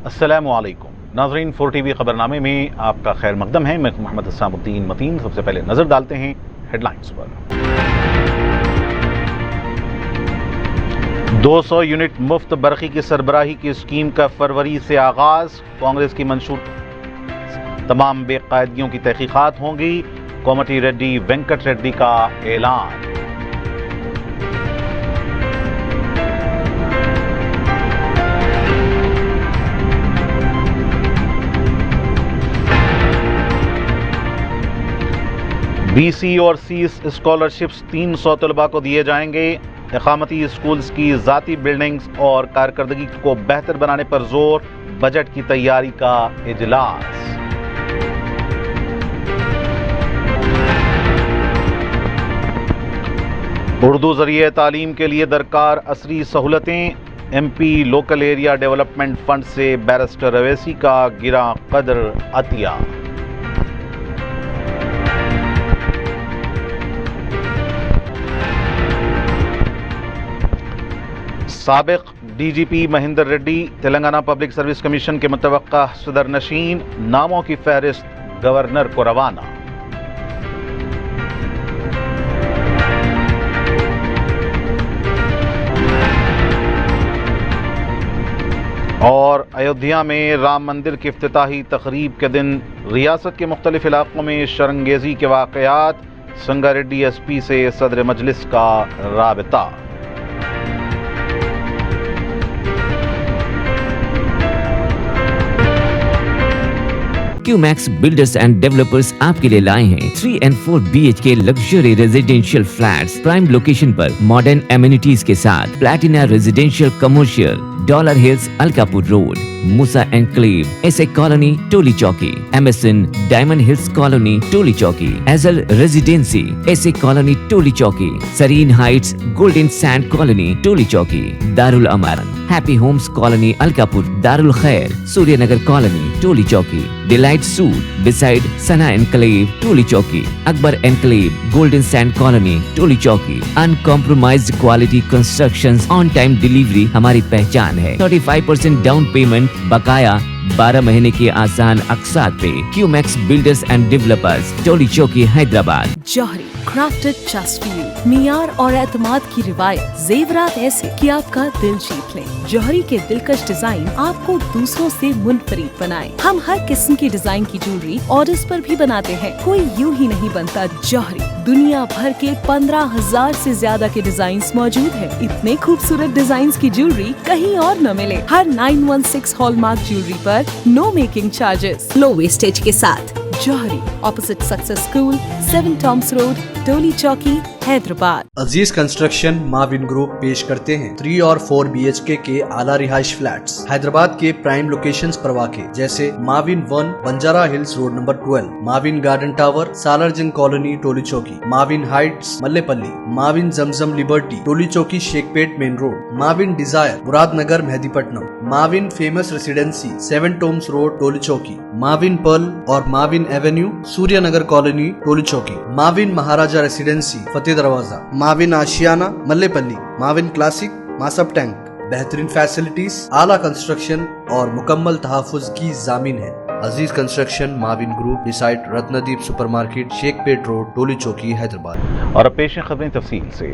अस्सलामुअलैकुम नाज़रीन, 4TV खबरनामे में आपका खैर मकदम है। मैं मोहम्मद हसामुद्दीन मतीन। सबसे पहले नज़र डालते हैं हेडलाइंस पर। 200 यूनिट मुफ्त बरक़ी की सरबराही की स्कीम का फरवरी से आगाज़। कांग्रेस की मंशूर तमाम बेकायदगियों की तहकीकात होंगी। कोमटी रेड्डी वेंकट रेड्डी का ऐलान। BC और C स्कॉलरशिप्स 300 तलबा को दिए जाएंगे। इक़ामती स्कूल्स की ज़ाती बिल्डिंग्स और कारकर्दगी को बेहतर बनाने पर जोर। बजट की तैयारी का इजलास। उर्दू ज़रिए तालीम के लिए दरकार असरी सहूलतें। MP local area development fund से बैरिस्टर अवैसी का गिरा कदर अतिया। साबिक DGP Mahender Reddy Telangana public service commission के मुतवक्का सदर नशीन। नामों की फहरिस्त गवर्नर को रवाना। और अयोध्या में राम मंदिर की इफ्तिताही तकरीब के दिन रियासत के मुख्तलिफ इलाकों में शरंगेजी के वाक़यात। संगारेड्डी SP से सदर मजलिस का राबता। QMax बिल्डर्स एंड डेवलपर्स आपके लिए लाए हैं 3 and 4 BHK luxury residential flats prime location पर मॉडर्न एमिनिटीज के साथ। Platina residential commercial, dollar hills Alkapur road, Musa enclave, SA colony Toli Chowki, MSN diamond hills colony Toli Chowki, एजल residency SA colony Toli Chowki, Sareen heights golden sand colony Toli Chowki, Darul Aman happy homes colony Alkapur, Darul Khair Suryanagar colony Toli Chowki, delight suite beside Sana enclave Toli Chowki, Akbar enclave golden sand colony Toli चौकी। Uncompromised quality constructions, on time delivery हमारी पहचान है। 35% down payment, बकाया 12 महीने के आसान अक़सात पे। QMax builders and developers, Toli Chowki, Hyderabad. Johri crafted just for you. मियार और एतमाद की रिवायत, जेवरात ऐसे कि आपका दिल जीत लें। जौहरी के दिलकश डिजाइन आपको दूसरों से मुनफरिद बनाए। हम हर किस्म की डिजाइन की ज्वेलरी ऑर्डर्स पर भी बनाते हैं। कोई यूं ही नहीं बनता जौहरी। दुनिया भर के 15,000 से ज्यादा के डिजाइन मौजूद है। इतने खूबसूरत डिजाइन की ज्वेलरी कहीं और न मिले। हर 916 हॉलमार्क ज्वेलरी पर no making charges, low wastage के साथ। Jauhari, opposite success school, 7 tombs road, Toli Chowki, Hyderabad. Aziz construction Mavin group पेश करते हैं 3 और 4 BHK के आला रिहाइश फ्लैट्स हैदराबाद के प्राइम लोकेशंस पर वाक़े, जैसे Mavin 1 Banjara hills road number 12, Mavin garden tower Salarjung colony Toli Chowki, Mavin heights Mallepally, Mavin Zamzam liberty Toli Chowki Shaikpet main road, Mavin desire Muradnagar Mehdipatnam, Mavin famous residency 7 tombs road Toli Chowki, Mavin pearl और Mavin avenue Suryanagar colony Toli Chowki, Mavin Maharaja residency Fateh Darwaza, Mavin Ashiana Mallepally, Mavin classic Masab tank. बेहतरीन फैसिलिटीज, आला कंस्ट्रक्शन और मुकम्मल तहफ़्फ़ुज़ की ज़ामीन है। Aziz construction Mavin group beside Ratnadeep supermarket Shaikpet road Toli Chowki Hyderabad. और अब पेश हैं खबरें तफसील से।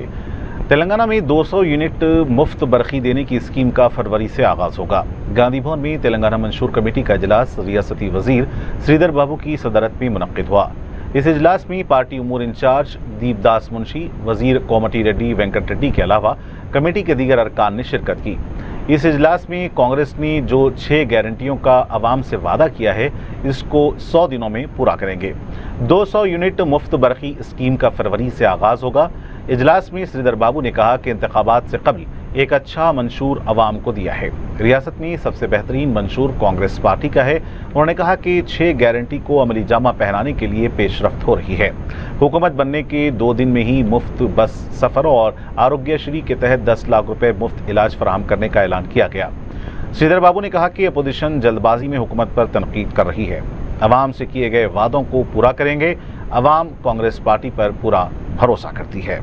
तेलंगाना में 200 यूनिट मुफ्त बरक़ी देने की स्कीम का फरवरी से आगाज़ होगा। गांधी भवन में तेलंगाना मंशूर कमेटी का इजलास रियासती वजीर श्रीधर बाबू की सदारत में मुनक़्क़िद हुआ। इस इजलास में पार्टी उमूर इंचार्ज दीपदास मुंशी, वजीर कोमटी रेड्डी वेंकट रेड्डी के अलावा कमेटी के दीगर अरकान ने शिरकत की। इस इजलास में कांग्रेस ने जो 6 गारंटियों का अवाम से वादा किया है, इसको 100 दिनों में पूरा करेंगे। 200 यूनिट मुफ्त बरक़ी स्कीम का फरवरी से आगाज़ होगा। इजलास में श्रीधर बाबू ने कहा कि इंतखाबात से कबल एक अच्छा मंशूर अवाम को दिया है। रियासत में सबसे बेहतरीन मंशूर कांग्रेस पार्टी का है। उन्होंने कहा कि 6 गारंटी को अमली जामा पहनाने के लिए पेशरफ्त हो रही है। हुकूमत बनने के 2 दिन में ही मुफ्त बस सफ़र और आरोग्यश्री के तहत 10 लाख रुपए मुफ्त इलाज फराहम करने का ऐलान किया गया। श्रीधर बाबू ने कहा कि अपोजिशन जल्दबाजी में हुकूमत पर तनकीद कर रही है। अवाम से किए गए वादों को पूरा करेंगे। अवाम कांग्रेस पार्टी पर पूरा भरोसा करती है।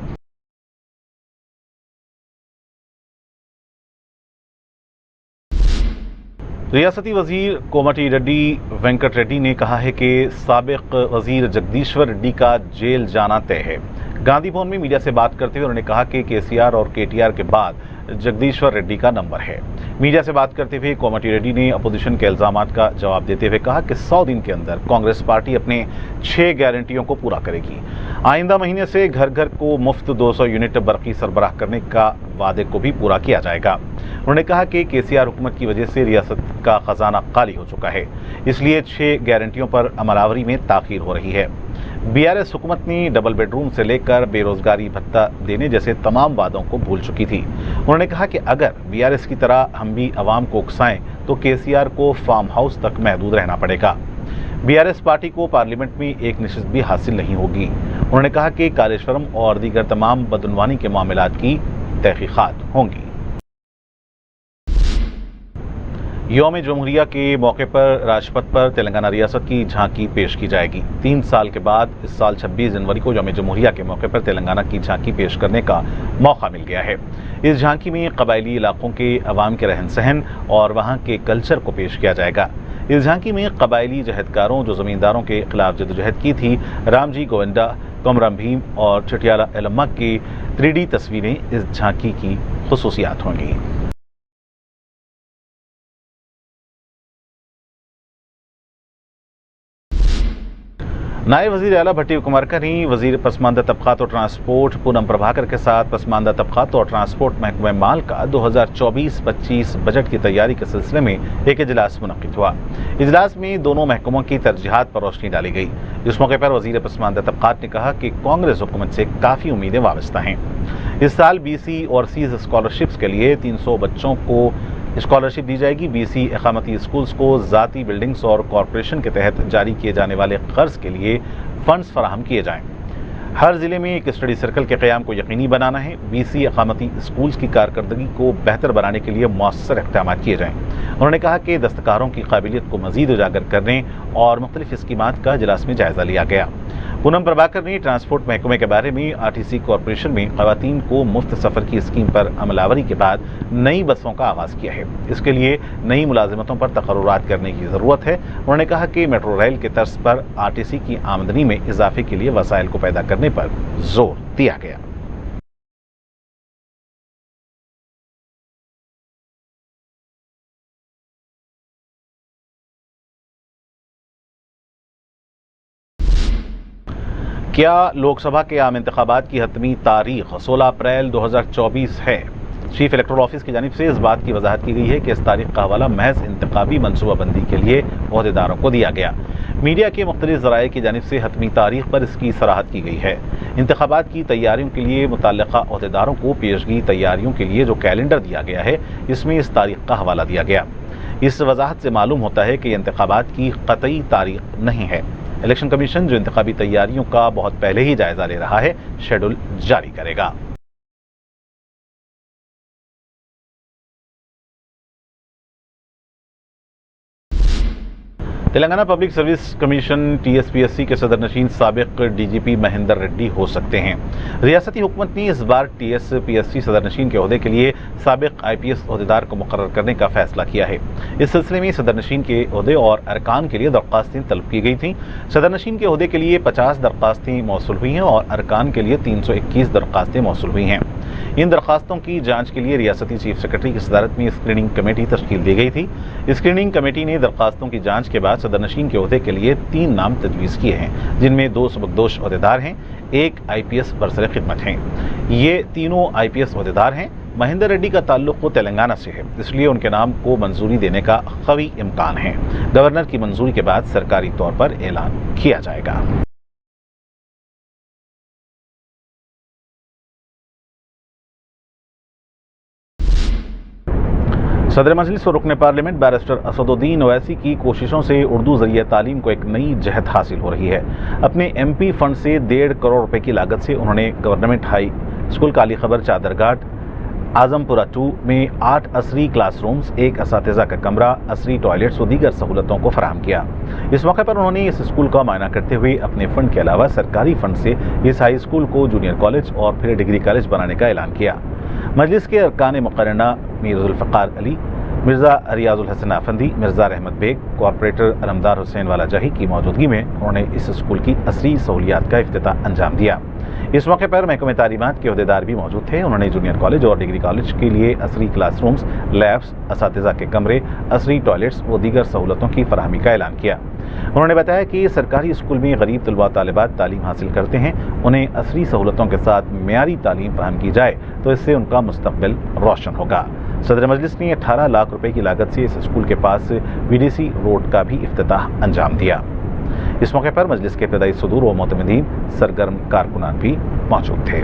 रियासती वजीर कोमटी रेड्डी वेंकट रेड्डी ने कहा है कि साबिक वजीर जगदीश्वर रेड्डी का जेल जाना तय है। गांधी भवन में मीडिया से बात करते हुए उन्होंने कहा कि केसीआर और केटीआर के बाद जगदीश्वर रेड्डी का नंबर है। मीडिया से बात करते हुए कोमटी रेड्डी ने अपोजिशन के इल्जामात का जवाब देते हुए कहा कि 100 दिन के अंदर कांग्रेस पार्टी अपने 6 गारंटियों को पूरा करेगी। आइंदा महीने से घर घर को मुफ्त 200 यूनिट बरकी सरबराह करने का वादे को भी पूरा किया जाएगा। उन्होंने कहा कि केसीआर हुकूमत की वजह से रियासत का खजाना खाली हो चुका है, इसलिए 6 गारंटियों पर अमलावरी में ताखीर हो रही है। बीआरएस हुकूमत ने डबल बेडरूम से लेकर बेरोजगारी भत्ता देने जैसे तमाम वादों को भूल चुकी थी। उन्होंने कहा कि अगर बीआरएस की तरह हम भी अवाम को उकसाएं तो केसीआर को फार्म हाउस तक महदूद रहना पड़ेगा। बीआरएस पार्टी को पार्लियामेंट में एक नशिस्त भी हासिल नहीं होगी। उन्होंने कहा कि कालेश्वरम और दीगर तमाम बदउनवानी के मामलात की तहकीकात होंगी। यौम जमहूरिया के मौके पर राजपथ पर तेलंगाना रियासत की झांकी पेश की जाएगी। 3 साल के बाद इस साल 26 जनवरी को यौम जमहूरिया के मौके पर तेलंगाना की झांकी पेश करने का मौका मिल गया है। इस झांकी में कबायली इलाकों के अवाम के रहन सहन और वहाँ के कल्चर को पेश किया जाएगा। इस झांकी में कबायली जहदकारों जो ज़मींदारों के खिलाफ जदोजहद की थी, रामजी गोविंदा, कोमराम भीम और चटियाला एलम्मा की 3D तस्वीरें इस झांकी की खुसूसियात होंगी। नायब वजीर आला भट्टी विक्रमार्का ने वजीर पसमानदा तबकात और ट्रांसपोर्ट पूनम प्रभाकर के साथ पसमानदा तबकात और ट्रांसपोर्ट महकमा माल का 2024-25 बजट की तैयारी के सिलसिले में एक इजलास मुनक्किद हुआ। इजलास में दोनों महकमों की तरजीहात पर रोशनी डाली गई। इस मौके पर वजीर पसमानदा तबकात ने कहा कि कांग्रेस हुकूमत से काफ़ी उम्मीदें वाबस्ता हैं। इस साल BC और सीज स्कॉलरशिप्स के लिए 300 बच्चों को स्कॉलरशिप दी जाएगी। BC इकामती स्कूल्स को ज़ाती बिल्डिंग्स और कॉरपोरेशन के तहत जारी किए जाने वाले कर्ज के लिए फंड्स फराहम किए जाएं। हर ज़िले में एक स्टडी सर्कल के क़याम को यकीनी बनाना है। BC इकामती स्कूल्स की कारकर्दगी को बेहतर बनाने के लिए मौसर इक़दाम किए जाएं। उन्होंने कहा कि दस्तकारों की काबिलियत को मज़ीद उजागर करने और मुख्तलिफ स्कीमात का इजलास में जायज़ा लिया गया। पूनम प्रभाकर ने ट्रांसपोर्ट महकमे के बारे में RTC कॉरपोरेशन में ख़वातीन को मुफ्त सफ़र की स्कीम पर अमलावरी के बाद नई बसों का आगाज़ किया है। इसके लिए नई मुलाजिमतों पर तकर्रुरात करने की ज़रूरत है। उन्होंने कहा कि मेट्रो रेल के तर्ज पर RTC की आमदनी में इजाफे के लिए वसाइल को पैदा करने पर जोर दिया गया। क्या लोकसभा के आम इंतखाबात की हतमी तारीख 16 अप्रैल 2024 है? चीफ इलेक्टोरल ऑफिस की जानिब से इस बात की वजाहत की गई है कि इस तारीख का हवाला महज इंतखाबी मनसूबाबंदी के लिए ओहदेदारों को दिया गया। मीडिया के मुख्तलिफ ज़राए की जानिब से हतमी तारीख पर इसकी सराहत की गई है। इंतखाबात की तैयारियों के लिए मुतल्लिका ओहदेदारों को पेशगी तैयारियों के लिए जो कैलेंडर दिया गया है, इसमें इस तारीख का हवाला दिया गया। इस वजाहत से मालूम होता है कि इंतखाबात की क़तई तारीख नहीं है। इलेक्शन कमीशन जो इंतखाबी तैयारियों का बहुत पहले ही जायजा ले रहा है, शेड्यूल जारी करेगा। Telangana public service commission TSPSC के सदर नशीन साबिक DGP महेंद्र रेड्डी हो सकते हैं। रियासती हुकूमत ने इस बार TSPSC सदर नशीन के ओहदे के लिए साबिक IPS ओहदेदार को मुकर्रर करने का फैसला किया है। इस सिलसिले में सदर नशीन के ओहदे और अरकान के लिए दरख्वास्तें तलब की गई थीं। सदर नशीन के ओहदे के लिए 50 दरख्वास्तें मौसूल हुई हैं और अरकान के लिए 321 दरख्वास्तें मौसूल हुई हैं। इन दरख्वास्तों की जांच के लिए रियासती चीफ सेक्रेटरी की सदारत में स्क्रीनिंग कमेटी तश्कील दी गई थी। स्क्रीनिंग कमेटी ने दरख्वास्तों की जांच के बाद सदर नशीन के ओहदे के लिए 3 नाम तजवीज़ किए हैं, जिनमें 2 सबकदोश ओहदेदार हैं, 1 IPS बरसरे खिदमत हैं। ये तीनों IPS ओहदेदार हैं। महेंद्र रेड्डी का ताल्लुक को तेलंगाना से है, इसलिए उनके नाम को मंजूरी देने का कवी इम्कान है। गवर्नर की मंजूरी के बाद सरकारी तौर पर ऐलान किया जाएगा। सदर मजलिस और रुकन पार्लियामेंट बैरिस्टर असदुद्दीन ओवैसी की कोशिशों से उर्दू ज़रिए तालीम को एक नई जहत हासिल हो रही है। अपने MP फंड से 1.5 करोड़ रुपए की लागत से उन्होंने गवर्नमेंट हाई स्कूल काली खबर चादरघाट आजमपुरा 2 में 8 असरी क्लासरूम्स, 1 असातिज़ा का कमरा, असरी टॉयलेट्स और दीगर सहूलतों को फराहम किया। इस मौके पर उन्होंने इस स्कूल का मायना करते हुए अपने फंड के अलावा सरकारी फंड से इस हाई स्कूल को जूनियर कॉलेज और फिर डिग्री कॉलेज बनाने का ऐलान किया। मजलिस के अरकान मुकर्रना मीर जुल्फ़िकार अली, मिर्ज़ा रियाजुल हसन आफंदी, मिर्ज़ा रहमत बेग, कॉरपोरेटर अलमदार हुसैन वाला जही की मौजूदगी में उन्होंने इस स्कूल की असली सहूलियात का इफ्तिताह अंजाम दिया। इस मौके पर महकमे तालीमात के अहदेदार भी मौजूद थे। उन्होंने जूनियर कॉलेज और डिग्री कॉलेज के लिए असली क्लासरूम्स, लैब्स, असातिज़ा के कमरे, असली टॉयलेट्स व दीगर सहूलतों की फराहमी का ऐलान किया। उन्होंने बताया कि सरकारी स्कूल में गरीब तलबा तालिबात तालीम हासिल करते हैं, उन्हें असली सहूलतों के साथ मेयारी तालीम फराहम की जाए तो इससे उनका मुस्तकबिल रोशन होगा। सदर मजलिस ने 18 लाख रुपए की लागत से इस स्कूल के पास VDC रोड का भी इफ्तिताह अंजाम दिया। इस मौके पर मजलिस के इब्तदाई सदूर व मोतमिदीन, सरगर्म कारकुनान भी मौजूद थे।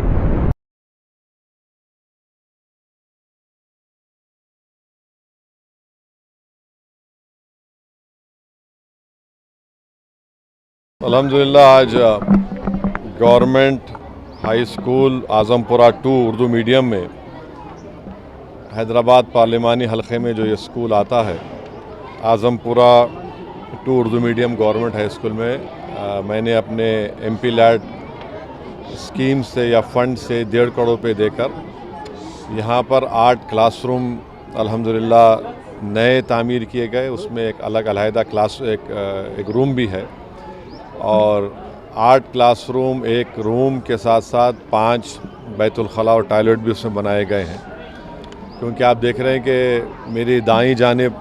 अल्हम्दुलिल्लाह आज government high school Azampura 2 Urdu medium में हैदराबाद पार्लिमानी हलक़े में जो ये स्कूल आता है, आज़मपुरा 2 Urdu medium government high school में मैंने अपने MP लैड स्कीम से या फंड से 1.5 करोड़ रुपये देकर यहाँ पर 8 क्लासरूम अल्हम्दुलिल्लाह नए तामीर किए गए। उसमें एक अलग अलहदा क्लास एक रूम भी है और 8 क्लासरूम, एक रूम के साथ साथ 5 बैतुल खला और टॉयलेट भी उसमें बनाए गए हैं। क्योंकि आप देख रहे हैं कि मेरी दाईं जानिब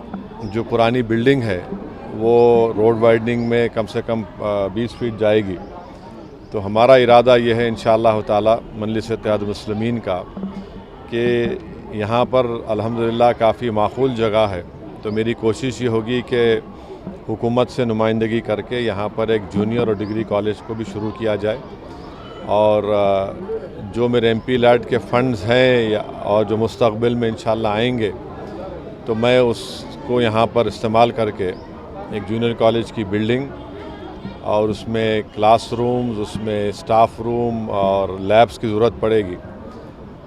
जो पुरानी बिल्डिंग है वो रोड वाइडनिंग में कम से कम 20 फीट जाएगी। तो हमारा इरादा ये है इंशाअल्लाह ताला मजलिस इत्तेहाद मुस्लिमीन का कि यहाँ पर अल्हम्दुलिल्लाह काफ़ी माकूल जगह है। तो मेरी कोशिश ये होगी कि हुकूमत से नुमाइंदगी करके यहाँ पर एक जूनियर और डिग्री कॉलेज को भी शुरू किया जाए और जो मेरे MP लैड के फंड्स हैं और जो मुस्तक़बिल में इंशाअल्लाह आएंगे तो मैं उसको यहाँ पर इस्तेमाल करके एक जूनियर कॉलेज की बिल्डिंग और उसमें क्लासरूम्स, उसमें स्टाफ रूम और लैब्स की ज़रूरत पड़ेगी।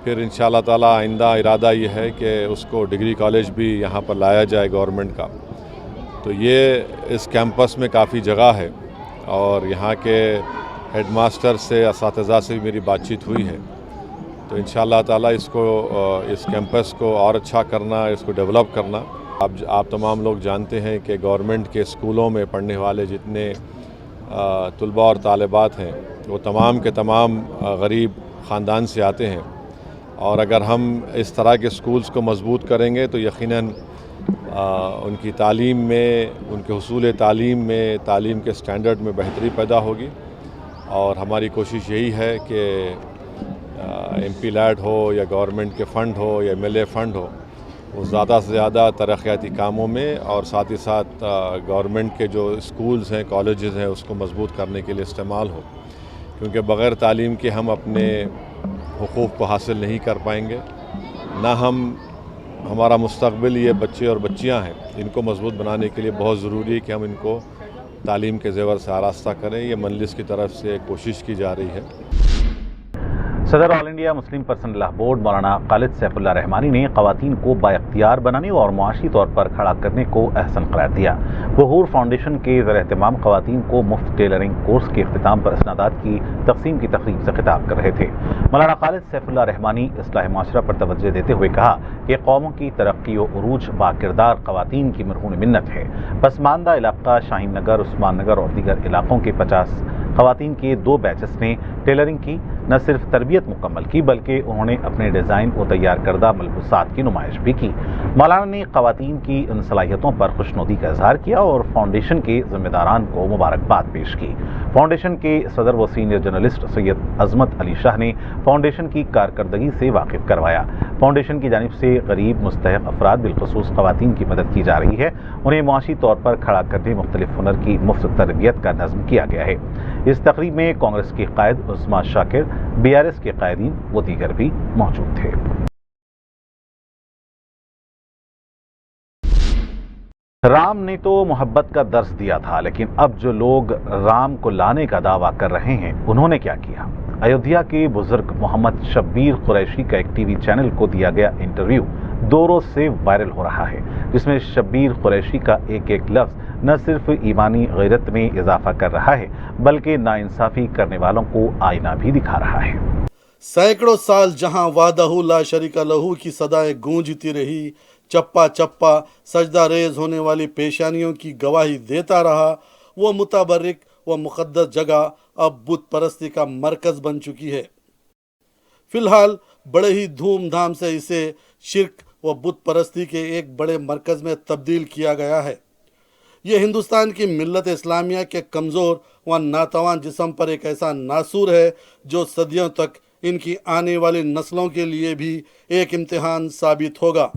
फिर इंशाअल्लाह ताला आइंदा इरादा ये है कि उसको डिग्री कॉलेज भी यहाँ पर लाया जाए गवर्नमेंट का। तो ये इस कैंपस में काफ़ी जगह है और यहाँ के हेडमास्टर से, असातिज़ा से भी मेरी बातचीत हुई है। तो इंशाअल्लाह ताला इसको इस कैंपस को और अच्छा करना, इसको डेवलप करना। आप तमाम लोग जानते हैं कि गवर्नमेंट के स्कूलों में पढ़ने वाले जितने तलबा और तालिबात हैं वो तमाम के तमाम गरीब ख़ानदान से आते हैं और अगर हम इस तरह के स्कूल्स को मज़बूत करेंगे तो यकीनन उनकी तालीम में, उनके हुसूल तालीम में, तालीम के स्टैंडर्ड में बेहतरी पैदा होगी। और हमारी कोशिश यही है कि MP लैड हो या गवर्नमेंट के फ़ंड हो या MLA फ़ंड हो, वो ज़्यादा से ज़्यादा तरक्याती कामों में और साथ ही साथ गवर्नमेंट के जो स्कूल्स हैं, कॉलेजेस हैं, उसको मज़बूत करने के लिए इस्तेमाल हो। क्योंकि बग़ैर तालीम के हम अपने हुकूक़ को हासिल नहीं कर पाएंगे, ना हमारा मुस्तक़बिल ये बच्चे और बच्चियां हैं, इनको मजबूत बनाने के लिए बहुत ज़रूरी है कि हम इनको तालीम के ज़ेवर से आरास्ता करें। ये मजलिस की तरफ से कोशिश की जा रही है। सदर all India Muslim personal law board मौलाना खालिद सैफुल्लाह रहमानी ने ख़वातीन को बाइख्तियार बनाने और मुआशी तौर पर खड़ा करने को अहसन करार दिया। वहूर फाउंडेशन के ज़र एहतमाम ख़वातीन को मुफ्त टेलरिंग कोर्स के इख्तिताम पर इसनादात की तकसीम की तकरीब से खिताब कर रहे थे। मौलाना खालिद सैफुल्लाह रहमानी इस्लाह माशरा पर तवज्जो देते हुए कहा कि कौमों की तरक्की व उरूज बाकिरदार ख़वातीन की मरहून मिन्नत है। पसमानदा इलाका शाहीन नगर, उस्मान नगर और दीगर इलाकों के 50 ख़वातीन के 2 बैचेस ने टेलरिंग की न सिर्फ तरबियत मुकम्मल की बल्कि उन्होंने अपने डिज़ाइन और तैयार करदा मलबूसात की नुमाइश भी की। मौलाना ने ख़वातीन की इन सलाहियतों पर खुशनुदी का इजहार किया और फाउंडेशन के ज़िम्मेदारान को मुबारकबाद पेश की। फाउंडेशन के सदर व सीनियर जर्नलिस्ट सैयद अजमत अली शाह ने फाउंडेशन की कारकर्दगी से वाकिफ करवाया। फाउंडेशन की जानिब से गरीब मुस्तहक़ अफराद बिलखुसूस ख़वातीन की मदद की जा रही है। उन्हें मुआशी तौर पर खड़ा करने मुख्तलिफ हुनर की मुफ्त तरबियत का नज़्म किया गया है। इस तकरीब में कांग्रेस के कायद उस्मान शाकिर, BRS के कायदीन व दीगर भी मौजूद थे। राम ने तो मोहब्बत का दर्स दिया था, लेकिन अब जो लोग राम को लाने का दावा कर रहे हैं उन्होंने क्या किया? अयोध्या के बुजुर्ग मोहम्मद शब्बीर कुरैशी का एक टीवी चैनल को दिया गया इंटरव्यू 2 रोज से वायरल हो रहा है, जिसमें शब्बीर कुरैशी का एक एक लफ्ज न सिर्फ ईमानी गैरत में इजाफा कर रहा है बल्कि नाइंसाफी करने वालों को आईना भी दिखा रहा है। सैकड़ों साल जहां वादहू ला शरीका लहू की सदाएं गूंजती रही, चप्पा चप्पा सजदा रेज होने वाली पेशानियों की गवाही देता रहा, वो मुतबर्रिक व मुक़द्दस जगह अब बुत परस्ती का मरकज़ बन चुकी है। फिलहाल बड़े ही धूमधाम से इसे शिर्क व बुत परस्ती के एक बड़े मरकज़ में तब्दील किया गया है। ये हिंदुस्तान की मिल्लत इस्लामिया के कमज़ोर व नातवान जिस्म पर एक ऐसा नासूर है जो सदियों तक इनकी आने वाली नस्लों के लिए भी एक इम्तिहान साबित होगा।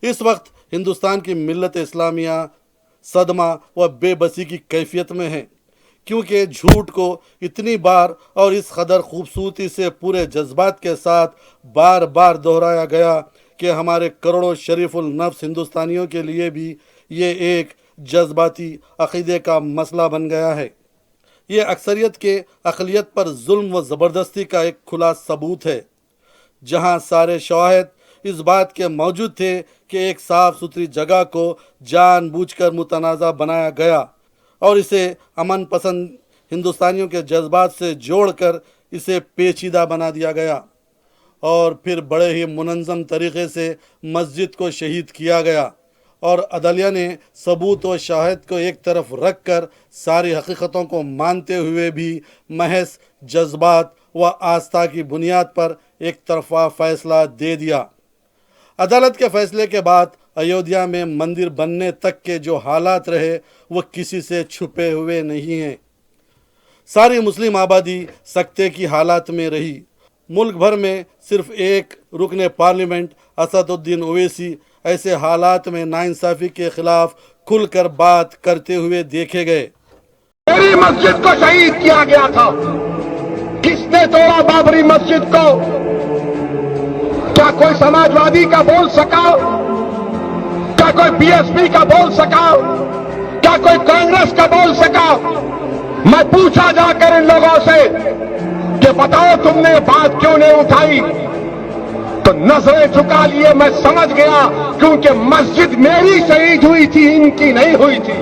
इस वक्त हिंदुस्तान की मिल्लत इस्लामिया सदमा व बेबसी की कैफियत में है, क्योंकि झूठ को इतनी बार और इस कदर खूबसूरती से पूरे जज्बात के साथ बार बार दोहराया गया कि हमारे करोड़ों शरीफुल नफ्स हिंदुस्तानियों के लिए भी ये एक जज्बाती अक़ीदे का मसला बन गया है। ये अक्सरियत के अक़लियत पर जुल्म व ज़बरदस्ती का एक खुला सबूत है, जहाँ सारे शवाहिद इस बात के मौजूद थे कि एक साफ़ सुथरी जगह को जानबूझकर मुतनाज़ा बनाया गया और इसे अमन पसंद हिंदुस्तानियों के जज्बात से जोड़कर इसे पेचीदा बना दिया गया और फिर बड़े ही मुनज़्ज़म तरीक़े से मस्जिद को शहीद किया गया और अदलिया ने सबूत व शाहिद को एक तरफ रख कर सारी हकीकतों को मानते हुए भी महज जज्बात व आस्था की बुनियाद पर एक तरफा फ़ैसला दे दिया। अदालत के फैसले के बाद अयोध्या में मंदिर बनने तक के जो हालात रहे वो किसी से छुपे हुए नहीं हैं। सारी मुस्लिम आबादी सख्ते की हालात में रही। मुल्क भर में सिर्फ एक रुकने पार्लियामेंट असदुद्दीन ओवैसी ऐसे हालात में नाइंसाफ़ी के खिलाफ खुलकर बात करते हुए देखे गए। मेरी मस्जिद को शहीद किया गया था, किसने तोड़ा बाबरी मस्जिद को? क्या कोई समाजवादी का बोल सका? क्या कोई बीएसपी का बोल सका? क्या कोई कांग्रेस का बोल सका? मैं पूछा जाकर इन लोगों से कि बताओ तुमने बात क्यों नहीं उठाई, तो नजरें झुका लिए। मैं समझ गया क्योंकि मस्जिद मेरी शहीद हुई थी, इनकी नहीं हुई थी।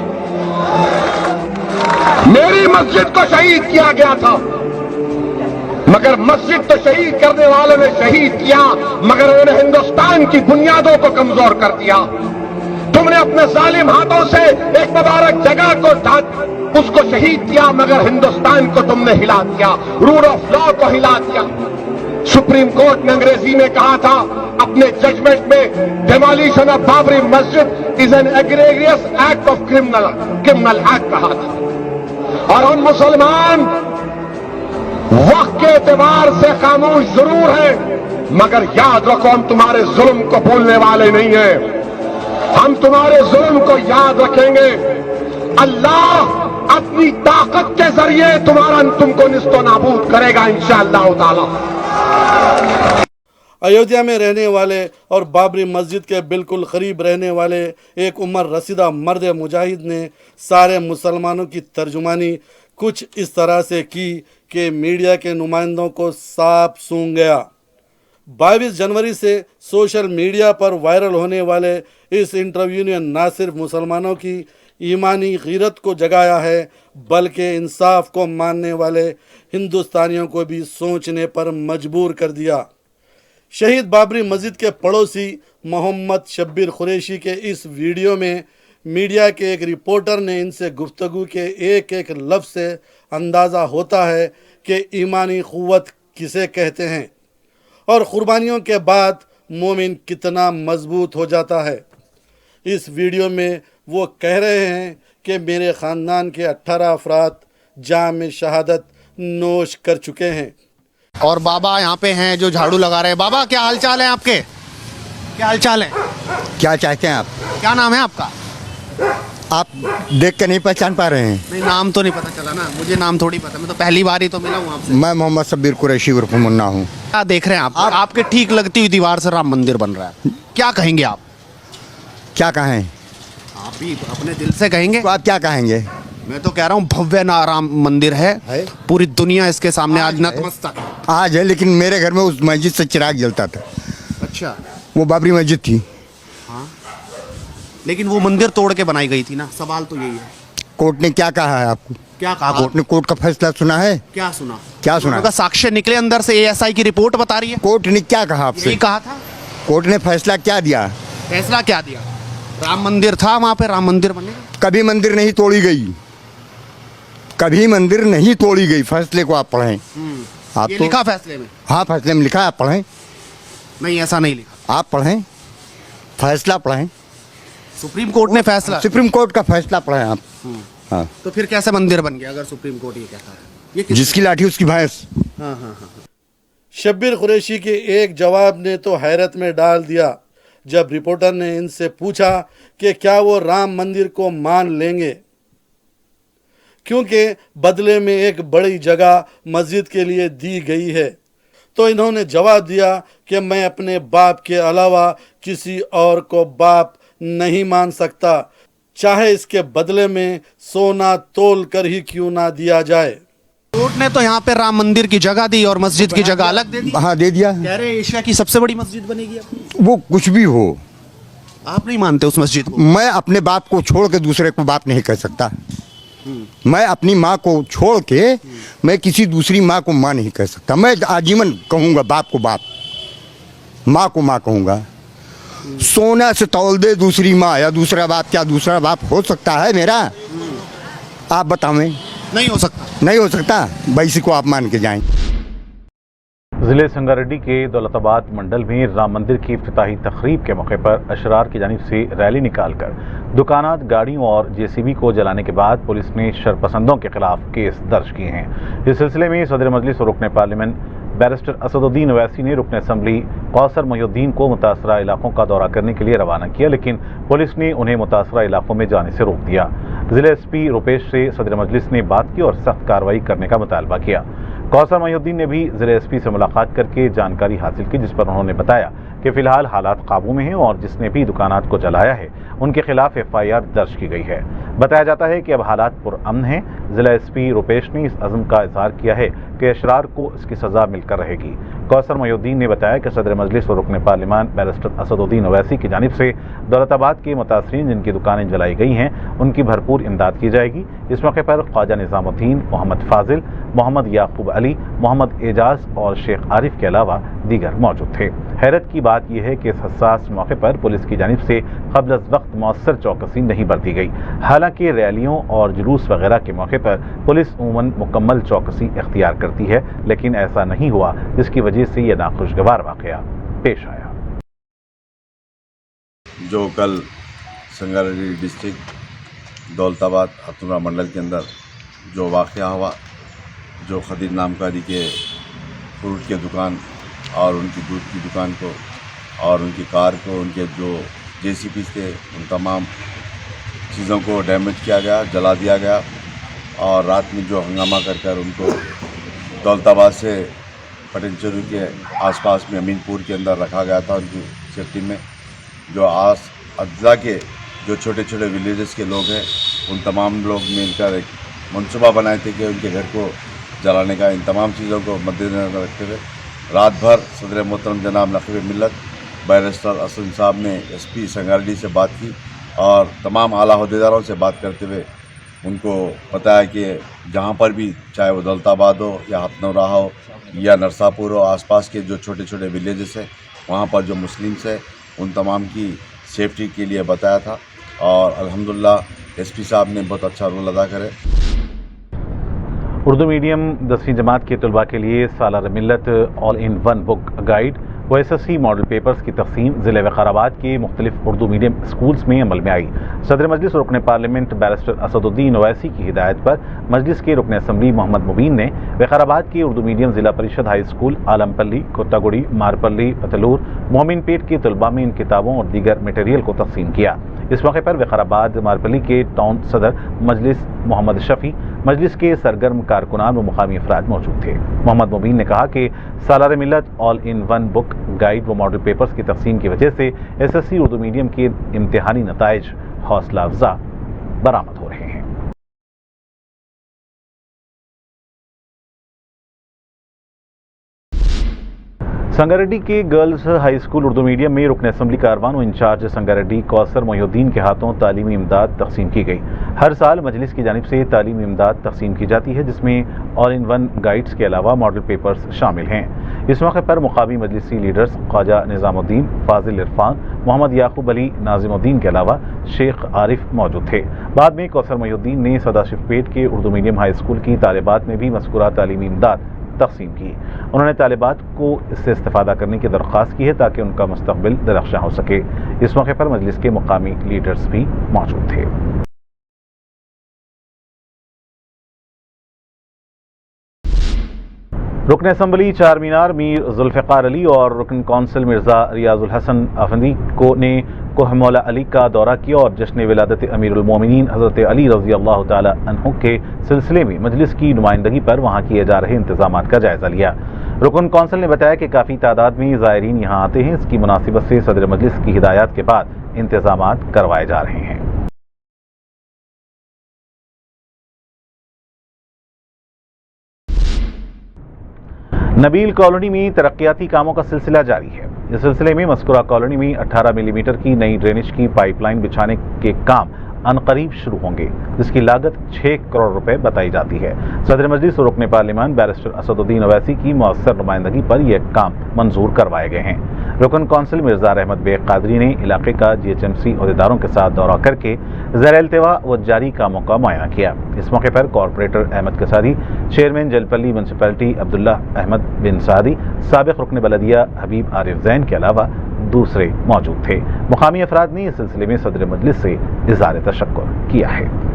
मेरी मस्जिद को शहीद किया गया था, मगर मस्जिद तो शहीद करने वालों ने शहीद किया, मगर उन्होंने हिंदुस्तान की बुनियादों को कमजोर कर दिया। तुमने अपने जालिम हाथों से एक मुबारक जगह को उसको शहीद किया, मगर हिंदुस्तान को तुमने हिला दिया, रूल ऑफ लॉ को हिला दिया। सुप्रीम कोर्ट ने अंग्रेजी में कहा था अपने जजमेंट में, demolition of Babri Masjid is an egregious act of criminal act कहा था। और हम मुसलमान वक्त के एतबार से खामोश जरूर हैं, मगर याद रखो हम तुम्हारे जुल्म को भूलने वाले नहीं हैं। हम तुम्हारे जुल्म को याद रखेंगे। अल्लाह अपनी ताकत के जरिए तुमको निस्तो नाबूद करेगा इंशाअल्लाह ताला। अयोध्या में रहने वाले और बाबरी मस्जिद के बिल्कुल करीब रहने वाले एक उम्र रसीदा मर्द मुजाहिद ने सारे मुसलमानों की तर्जुमानी कुछ इस तरह से की कि मीडिया के नुमाइंदों को साफ सूंघ गया। 22 जनवरी से सोशल मीडिया पर वायरल होने वाले इस इंटरव्यू ने न सिर्फ मुसलमानों की ईमानी गीरत को जगाया है, बल्कि इंसाफ को मानने वाले हिंदुस्तानियों को भी सोचने पर मजबूर कर दिया। शहीद बाबरी मस्जिद के पड़ोसी मोहम्मद शब्बीर कुरैशी के इस वीडियो में मीडिया के एक रिपोर्टर ने इनसे गुफ्तगू के एक एक लफ्ज़ से अंदाज़ा होता है कि ईमानी क़ुव्वत किसे कहते हैं और क़ुरबानियों के बाद मोमिन कितना मजबूत हो जाता है। इस वीडियो में वो कह रहे हैं कि मेरे ख़ानदान के 18 अफराद जाम शहादत नोश कर चुके हैं। और बाबा यहाँ पे हैं जो झाड़ू लगा रहे हैं। बाबा क्या हाल चाल है आपके? क्या हाल चाल है? क्या चाहते हैं आप? क्या नाम है आपका? आप देख के नहीं पहचान पा रहे हैं? नहीं, नाम तो नहीं पता चला ना, मुझे नाम थोड़ी पता, मैं तो पहली बार ही तो मिला हूँ आपसे। मैं मोहम्मद शब्बीर कुरैशी उर्फ मुन्ना हूँ। क्या देख रहे हैं आप? आपके ठीक लगती हुई दीवार से राम मंदिर बन रहा है, क्या कहेंगे आप? क्या कहें? आप ही अपने दिल से कहेंगे। तो आप क्या कहेंगे? मैं तो कह रहा हूँ भव्य राम मंदिर है, पूरी दुनिया इसके सामने आज नतमस्तक है। आज है, लेकिन मेरे घर में उस मस्जिद से चिराग जलता था। अच्छा, वो बाबरी मस्जिद थी। हाँ, लेकिन वो मंदिर तोड़ के बनाई गई थी ना, सवाल तो यही है। कोर्ट ने क्या कहा है आपको? क्या कहा कोर्ट ने? कोर्ट का फैसला सुना है? क्या सुना? क्या सुना? साक्ष्य निकले अंदर से, एएसआई की रिपोर्ट बता रही है। कोर्ट ने क्या कहा आपसे? यही कहा था कोर्ट ने फैसला क्या दिया? फैसला क्या दिया? राम मंदिर था वहाँ पे, राम मंदिर बनेगा। कभी मंदिर नहीं तोड़ी गई, कभी मंदिर नहीं तोड़ी गई। फैसले को आप पढ़ें। आप ये तो लिखा फैसले में? हाँ, फैसले में लिखा है, आप पढ़ें। नहीं, ऐसा नहीं लिखा। आप पढ़ें, फैसला पढ़ें। सुप्रीम कोर्ट ने फैसला, सुप्रीम कोर्ट का फैसला पढ़ें आप। हाँ, तो फिर कैसे मंदिर बन गया अगर सुप्रीम कोर्ट ये कहता है? ये किस- जिसकी लाठी उसकी भैंस। हाँ हाँ हाँ। शब्बीर कुरैशी के एक जवाब ने तो हैरत में डाल दिया जब रिपोर्टर ने इनसे पूछा कि क्या वो राम मंदिर को मान लेंगे, क्योंकि बदले में एक बड़ी जगह मस्जिद के लिए दी गई है। तो इन्होंने जवाब दिया कि मैं अपने बाप के अलावा किसी और को बाप नहीं मान सकता, चाहे इसके बदले में सोना तोल कर ही क्यों ना दिया जाए। कोर्ट ने तो यहाँ पे राम मंदिर की जगह दी और मस्जिद की जगह अलग दे दी। हाँ, दे दिया। कह रहे हैं एशिया की सबसे बड़ी मस्जिद बनेगी अब। वो कुछ भी हो, आप नहीं मानते उस मस्जिद को? मैं अपने बाप को छोड़ के दूसरे को बाप नहीं कह सकता। मैं अपनी माँ को छोड़ के मैं किसी दूसरी माँ को माँ नहीं कह सकता। मैं आजीवन कहूँगा बाप को बाप, माँ को माँ कहूँगा। सोना से तौल दे दूसरी माँ या दूसरा बाप, क्या दूसरा बाप हो सकता है मेरा? आप बतावें। नहीं हो सकता। नहीं हो सकता, वैसे को आप मान के जाएं। जिले संगारेड्डी के दौलताबाद मंडल में राम मंदिर की इफ्तिताही तकरीब के मौके पर अशरार की जानिब से रैली निकालकर दुकानात, गाड़ियों और जेसीबी को जलाने के बाद पुलिस ने शरपसंदों के खिलाफ केस दर्ज किए हैं। इस सिलसिले में सदर मजलिस और रुकन पार्लियामेंट बैरिस्टर असदुद्दीन ओवैसी ने रुकन असम्बली कौसर मोहिउद्दीन को मुतासरा इलाकों का दौरा करने के लिए रवाना किया, लेकिन पुलिस ने उन्हें मुतासरा इलाकों में जाने से रोक दिया। जिला एसपी रुपेश से सदर मजलिस ने बात की और सख्त कार्रवाई करने का मुतालबा किया। कौसर मोहिउद्दीन ने भी जिला एसपी से मुलाकात करके जानकारी हासिल की, जिस पर उन्होंने बताया कि फिलहाल हालात काबू में हैं और जिसने भी दुकानात को जलाया है उनके खिलाफ FIR दर्ज की गई है। बताया जाता है कि अब हालात पुरअमन हैं। जिला एसपी रुपेश ने इस अज़्म का इजहार किया है कि अशरार को इसकी सज़ा मिलकर रहेगी। कौसर मोहिउद्दीन ने बताया कि सदर मजलिस और रुकन पार्लियामेंट बैरिस्टर असदुद्दीन ओवैसी की जानिब से दौलताबाद के मुतासरीन जिनकी दुकानें जलाई गई हैं उनकी भरपूर इमदाद की जाएगी। इस मौके पर ख्वाजा निज़ामुद्दीन, मोहम्मद फाजिल, मोहम्मद याकूब अली, मोहम्मद एजाज और शेख आरिफ के अलावा दीगर मौजूद थे। हैरत की बात यह है कि इस हसास मौके पर पुलिस की जानिब से क़ब्ल अज़ वक्त मौसर चौकसी नहीं बरती गई। हालांकि रैलियों और जुलूस वगैरह के मौके पर पुलिस उमूमन मुकम्मल चौकसी इख्तियार करती है, लेकिन ऐसा नहीं हुआ, जिसकी वजह से यह नाखुशगवार वाक़या पेश आया। जो कल संगारेड्डी डिस्ट्रिक्ट दौलताबाद हथुरा मंडल के अंदर जो वाक़या हुआ, जो खदीर नामकारी के फ्रूट के दुकान और उनकी दूध की दुकान को और उनकी कार को, उनके जो JCB थे, उन तमाम चीज़ों को डैमेज किया गया, जला दिया गया। और रात में जो हंगामा कर उनको दौलताबाद से पटनचेरू के आसपास में अमीनपुर के अंदर रखा गया था उनकी सेफ्टी में। जो अज्जा के जो छोटे छोटे विलेजेस के लोग हैं उन तमाम लोग मिलकर एक मनसूबा बनाए थे कि उनके घर को जलाने का। इन तमाम चीज़ों को मद्देनजर रखते हुए रात भर सदर मोहतरम जनाब नक़ीब मिल्लत बैरिस्टर असद साहब ने SP संगारेड्डी से बात की और तमाम आला अहदेदारों से बात करते हुए उनको बताया कि जहाँ पर भी, चाहे वो दौलताबाद हो या हथनौरा हो या नरसापुर हो, आसपास के जो छोटे छोटे विलेजेस हैं वहाँ पर जो मुस्लिम्स हैं उन तमाम की सेफ्टी के लिए बताया था। और अल्हम्दुलिल्लाह SP साहब ने बहुत अच्छा रोल अदा करे। उर्दू मीडियम 10वीं जमात के तलबा के लिए सालार मिल्लत all in one book guide व SSC मॉडल पेपर्स की तक़सीम ज़िले वक़ाराबाद के मुख्तलिफ उर्दू मीडियम स्कूल्स में अमल में आई। सदर मजलिस रुकन पार्लियामेंट बैरिस्टर असदुद्दीन ओवैसी की हिदायत पर मजलिस के रुकन असम्बली मोहम्मद मुबीन ने वक़ाराबाद के उर्दू मीडियम ज़िला परिषद हाई स्कूल, आलमपल्ली, कोत्तागुड़ी, मारपल्ली, पतलूर, मोमिनपेट के तलबा में इन किताबों और दीगर मटेरियल को तक़सीम किया। इस मौके पर वक़ाराबाद मारपल्ली के टाउन सदर मजलिस मोहम्मद शफ़ी, मजलिस के सरगर्म कारकुनान व मुकामी अफराद मौजूद थे। मोहम्मद मुबीन ने कहा कि सालार मिल्लत all in one book guide व मॉडल पेपर्स की तक़सीम की वजह से SSC उर्दू मीडियम के इम्तिहानी नताइज हौसला अफजा बरामद हो रहे हैं। संगारेड्डी के girls high school Urdu medium में रुकन असम्बली कारवान व इंचार्ज संगारेड्डी कौसर मोहिउद्दीन के हाथों तालीमी इमदाद तकसीम की गई। हर साल मजलिस की जानिब से तालीमी इमदाद तकसीम की जाती है, जिसमें ऑल इन वन गाइड्स के अलावा मॉडल पेपर्स शामिल हैं। इस मौके पर मुकामी मजलिसी लीडर्स ख्वाजा निज़ामुद्दीन, फाजिल इरफान, मोहम्मद याकूब अली नाजिमुद्दीन के अलावा शेख आरिफ मौजूद थे। बाद में कौसर मोहिउद्दीन ने सदाशिवपेट के उर्दू मीडियम हाई स्कूल की तालिबात में भी मज़कूरा तालीमी इमदाद तकसीम की। उन्होंने तालिबात को इससे इस्तेफादा करने की दरख्वास्त की है ताकि उनका मुस्तकबिल दरख्शां हो सके। इस मौके पर मजलिस के मुकामी लीडर्स भी मौजूद थे। रुकन असम्बली चार मीनार मीर जुल्फ़िकार अली और रुकन कौंसिल मिर्ज़ा रियाजुल हसन अफंदी ने कोह मौला अली का दौरा किया और जश्न विलादत अमीरुल मोमिनीन हज़रत अली रज़ी अल्लाह ताला अन्हु के सिलसिले में मजलिस की नुमाइंदगी पर वहाँ किए जा रहे इंतजामात का जायज़ा लिया। रुकन कौंसिल ने बताया कि काफ़ी तादाद में ज़ायरीन यहाँ आते हैं। इसकी मुनासिबत से सदर मजलिस की हिदायत के बाद इंतजामात करवाए जा रहे हैं। नबील कॉलोनी में तरक्याती कामों का सिलसिला जारी है। इस सिलसिले में मस्कुरा कॉलोनी में 18 मिलीमीटर की नई ड्रेनेज की पाइपलाइन बिछाने के काम अनकरीब शुरू होंगे, जिसकी लागत 6 करोड़ रुपए बताई जाती है। सदर मजलिस और रुकन पार्लिमान बैरिस्टर असदुद्दीन अवैसी की मौसर नुमाइंदगी पर यह काम मंजूर करवाए गए हैं। रुकन कौंसिल मिर्ज़ा रहमत बेग कादरी ने इलाके का GHMC अहदेदारों के साथ दौरा करके ज़ैर-ए-इल्तिवा व जारी कामों का मुआयना किया। इस मौके पर corporator Ahmed Kasadi, chairman Jalpally municipality Abdullah Ahmed bin Sadi, साबिक़ रुकन बलदिया हबीब आरिफ जैन के अलावा दूसरे मौजूद थे। मुकामी अफराद ने इस सिलसिले में सदर मजलिस से इज़हार तशक्कुर किया है।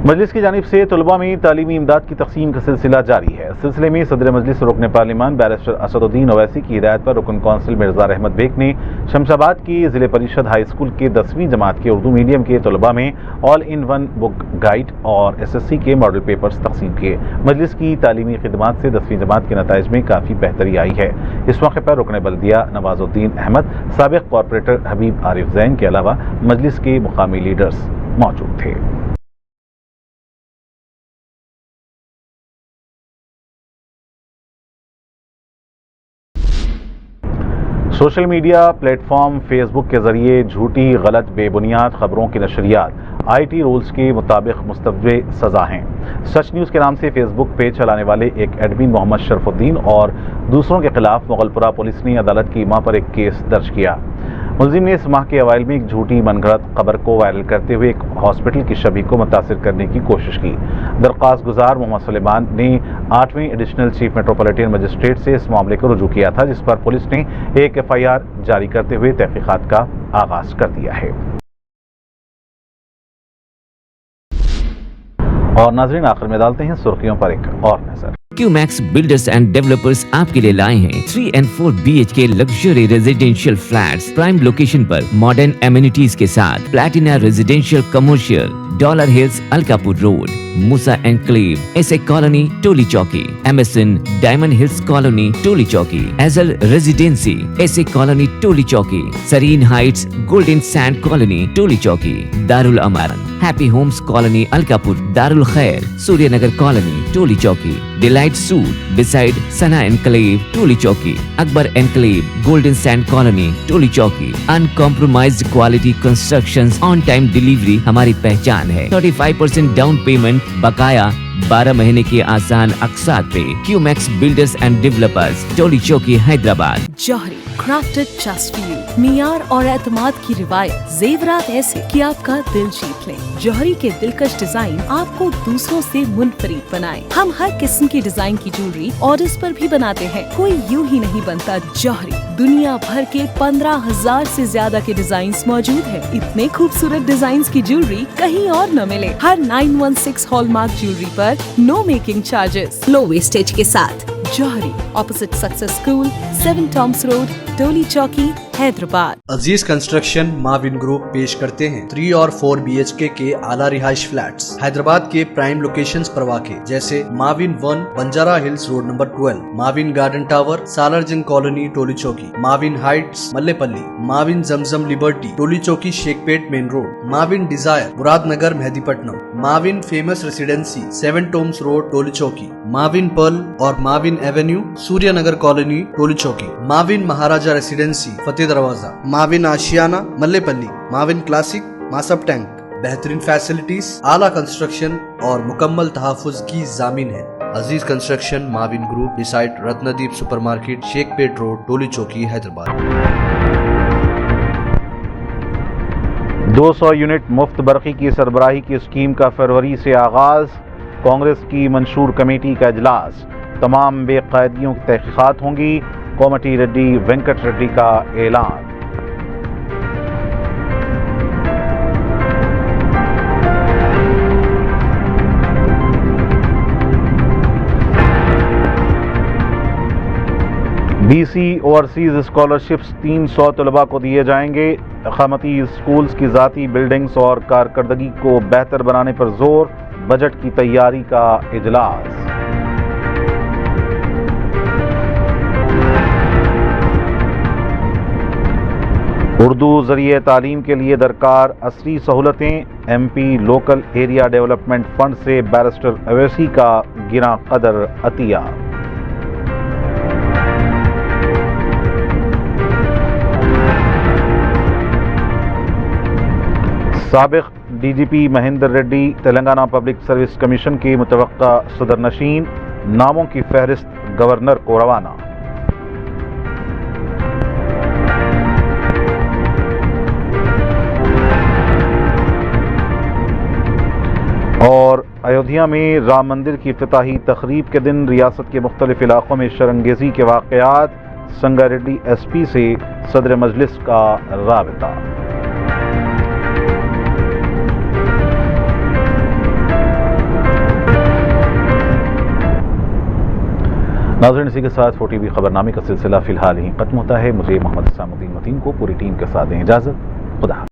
मजलिस की जानिब से तलबा में तालीमी इमदाद की तकसीम का सिलसिला जारी है। इस सिलसिले में सदर मजलिस रुकन पार्लिमान बैरिस्टर असदुद्दीन अवैसी की हिदायत पर रुकन कौंसिल मिर्ज़ा रहमत बेग ने शमशाबाद की ज़िले परिषद हाई स्कूल के 10वीं जमात के उर्दू मीडियम के तलबा में all in one book guide और SSC के मॉडल पेपर्स तकसीम किए। मजलिस की तालीमी खिदमात से 10वीं जमात के नताइज में काफ़ी बेहतरी आई है। इस मौके पर रुकन बल्दिया नवाजुद्दीन अहमद, साबिक़ कॉरपोरेटर हबीब आरिफ जैन के अलावा मजलिस के मुकामी लीडर्स मौजूद थे। सोशल मीडिया प्लेटफॉर्म फेसबुक के जरिए झूठी, गलत, बेबुनियाद खबरों की नशरियात IT रूल्स के मुताबिक मुस्तवजे सज़ा हैं। सच न्यूज़ के नाम से फेसबुक पेज चलाने वाले एक एडमिन मोहम्मद शरफुद्दीन और दूसरों के खिलाफ मुगलपुरा पुलिस ने अदालत की मां पर एक केस दर्ज किया। मुलजिम ने इस माह के अवाइल में एक झूठी मनगढ़ंत खबर को वायरल करते हुए एक हॉस्पिटल की छवि को मुतासिर करने की कोशिश की। दरख्वास्त गुजार मोहम्मद सुलेमान ने 8वीं एडिशनल चीफ मेट्रोपॉलिटन मजिस्ट्रेट से इस मामले को रुजू किया था, जिस पर पुलिस ने एक FIR जारी करते हुए तहकीकात का आगाज कर दिया है। और नाज़रीन, आखिर में डालते हैं सुर्खियों पर एक और नजर। QMax बिल्डर्स एंड डेवलपर्स आपके लिए लाए हैं 3 and 4 BHK luxury residential flats prime location पर मॉडर्न एमिनिटीज के साथ। Platina residential commercial, dollar hills Alkapur road, Musa enclave, SA colony Toli Chowki, MSN diamond hills colony Toli Chowki, एजल residency SA colony Toli Chowki, Sareen heights golden sand colony Toli Chowki, Darul Aman happy homes colony Alkapur, Darul Khair Suryanagar colony Toli Chowki, delight suite beside Sana enclave Toli Chowki, Akbar enclave golden sand colony Toli चौकी। Uncompromised quality constructions, on time delivery हमारी पहचान है। 35% down payment, बकाया 12 महीने के आसान अक़सात पे। QMax builders and developers, Toli Chowki, Hyderabad. Johri crafted just for you, मियार और एतमाद की रिवायत, जेवरात ऐसे कि आपका दिल जीत लें। जौहरी के दिलकश डिजाइन आपको दूसरों से मुनफरिद बनाए। हम हर किस्म की डिजाइन की ज्वेलरी ऑर्डर्स पर भी बनाते हैं, कोई यूं ही नहीं बनता। जौहरी दुनिया भर के 15,000 से ज्यादा के डिजाइन मौजूद है। इतने खूबसूरत डिजाइन की ज्वेलरी कहीं और न मिले। हर 916 हॉलमार्क ज्वेलरी पर no making charges, low wastage के साथ। Jauhari opposite success school, 7 tombs road, Toli Chowki, Hyderabad. Aziz construction Mavin group पेश करते हैं 3 और 4 BHK के आला रिहाइश फ्लैट्स हैदराबाद के प्राइम लोकेशंस पर वाक़े जैसे Mavin 1 Banjara hills road number 12, Mavin garden tower Salarjung colony Toli Chowki, Mavin heights Mallepally, Mavin Zamzam liberty Toli Chowki Shaikpet main road, Mavin desire Muradnagar Mehdipatnam, Mavin famous residency 7 tombs road Toli Chowki, Mavin pearl और Mavin avenue Suryanagar colony Toli Chowki, Mavin Maharaja residency Fateh Darwaza, Mavin Ashiana Mallepally, Mavin classic Masab tank. बेहतरीन फैसिलिटीज, आला कंस्ट्रक्शन और मुकम्मल तहफ़्फ़ुज़ की जामीन है। Aziz construction Mavin group beside Ratnadeep supermarket Shaikpet road Toli Chowki Hyderabad. 200 unit मुफ्त बरक़ी की सरबराही की स्कीम का फरवरी से आगाज। कांग्रेस की मंशूर कमेटी का इजलास। तमाम बेकायदियों की तहक़ीक़ात होंगी। कोमटी रेड्डी वेंकट रेड्डी का ऐलान। BC ओवरसीज स्कॉलरशिप्स 300 तलबा को दिए जाएंगे। अक़ामती स्कूल्स की ज़ाती बिल्डिंग्स और कारकर्दगी को बेहतर बनाने पर जोर। बजट की तैयारी का इजलास। उर्दू ज़रिए तालीम के लिए दरकार असली सहूलतें। MP local area development fund से बैरिस्टर अवैसी का गिना कदर अतिया। साबिक़ DGP Mahender Reddy Telangana public service commission के मुतवक्का सदर नशीन। नामों की फहरिस्त गवर्नर को रवाना। और अयोध्या में राम मंदिर की इफ्तिताही तकरीब के दिन रियासत के मुख्तलिफ इलाकों में शरंगेजी के वाक़यात। संगारेड्डी SP से सदर मजलिस का राबिता। नाज़रीन, इसी के साथ 4TV खबरनामे का सिलसिला फ़िलहाल ही खत्म होता है। मुझे मोहम्मद इस्लामुद्दीन मतीन को पूरी टीम के साथ दें इजाज़त। खुदा।